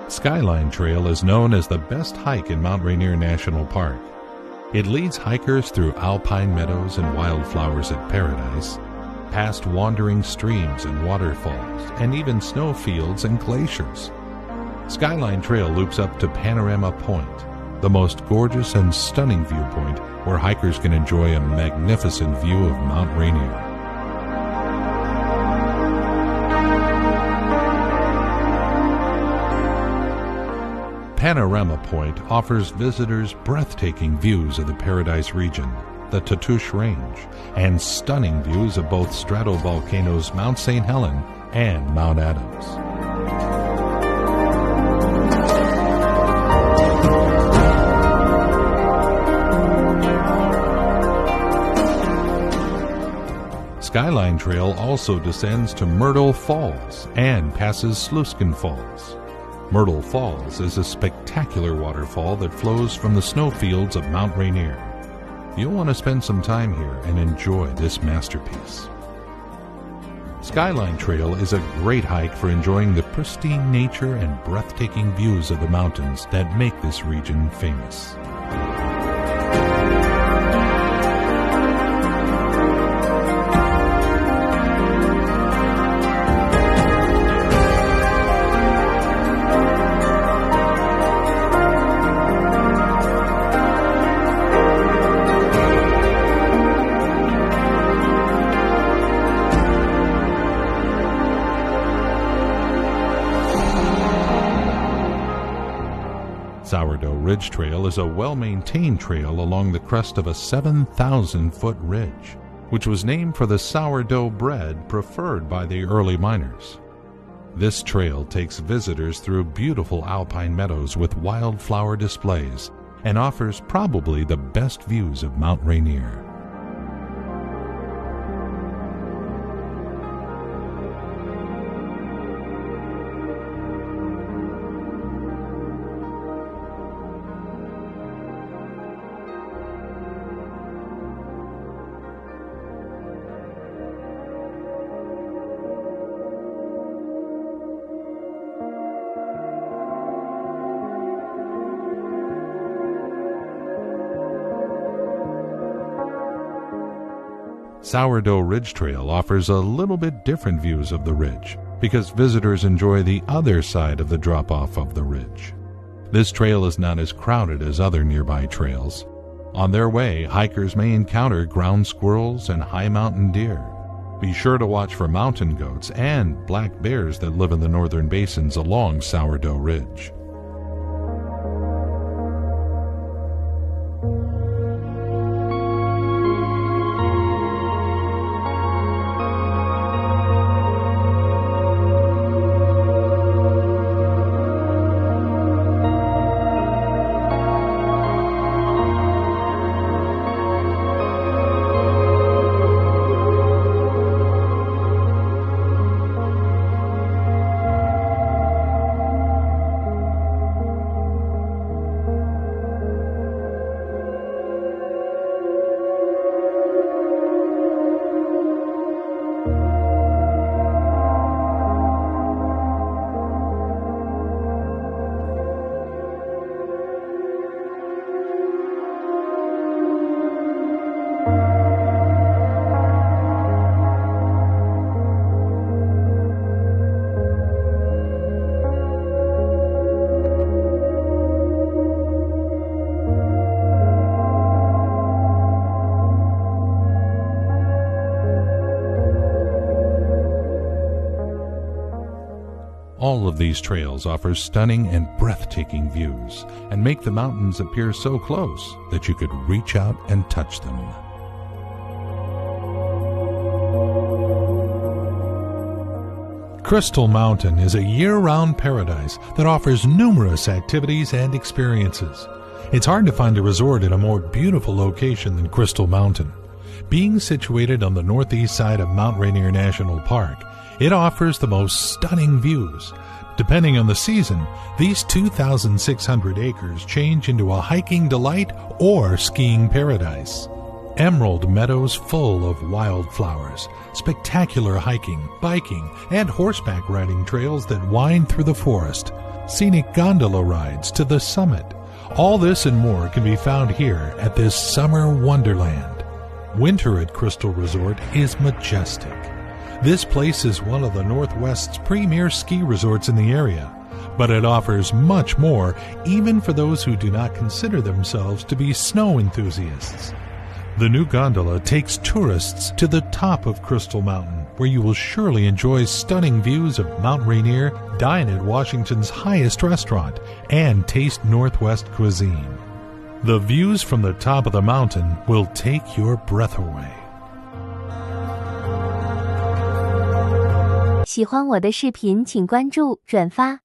Skyline Trail is known as the best hike in Mount Rainier National Park. It leads hikers through alpine meadows and wildflowers at Paradise, past wandering streams and waterfalls, and even snowfields and glaciers. Skyline Trail loops up to Panorama Point, the most gorgeous and stunning viewpoint where hikers can enjoy a magnificent view of Mount Rainier. Panorama Point offers visitors breathtaking views of the Paradise region, the Tatoosh Range, and stunning views of both stratovolcanoes Mount St. Helens and Mount Adams. Skyline Trail also descends to Myrtle Falls and passes Sluiskin Falls. Myrtle Falls is a spectacular waterfall that flows from the snowfields of Mount Rainier. You'll want to spend some time here and enjoy this masterpiece. Skyline Trail is a great hike for enjoying the pristine nature and breathtaking views of the mountains that make this region famous. Sourdough Ridge Trail is a well-maintained trail along the crest of a 7,000-foot ridge, which was named for the sourdough bread preferred by the early miners. This trail takes visitors through beautiful alpine meadows with wildflower displays and offers probably the best views of Mount Rainier. Sourdough Ridge Trail offers a little bit different views of the ridge because visitors enjoy the other side of the drop-off of the ridge. This trail is not as crowded as other nearby trails. On their way, hikers may encounter ground squirrels and high mountain deer. Be sure to watch for mountain goats and black bears that live in the northern basins along Sourdough Ridge. All of these trails offer stunning and breathtaking views and make the mountains appear so close that you could reach out and touch them. Crystal Mountain is a year-round paradise that offers numerous activities and experiences. It's hard to find a resort in a more beautiful location than Crystal Mountain. Being situated on the northeast side of Mount Rainier National Park, it offers the most stunning views. Depending on the season, these 2,600 acres change into a hiking delight or skiing paradise. Emerald meadows full of wildflowers, spectacular hiking, biking, and horseback riding trails that wind through the forest, scenic gondola rides to the summit. All this and more can be found here at this summer wonderland. Winter at Crystal Resort is majestic. This place is one of the Northwest's premier ski resorts in the area, but it offers much more even for those who do not consider themselves to be snow enthusiasts. The new gondola takes tourists to the top of Crystal Mountain, where you will surely enjoy stunning views of Mount Rainier, dine at Washington's highest restaurant, and taste Northwest cuisine. The views from the top of the mountain will take your breath away. 喜欢我的视频，请关注、转发。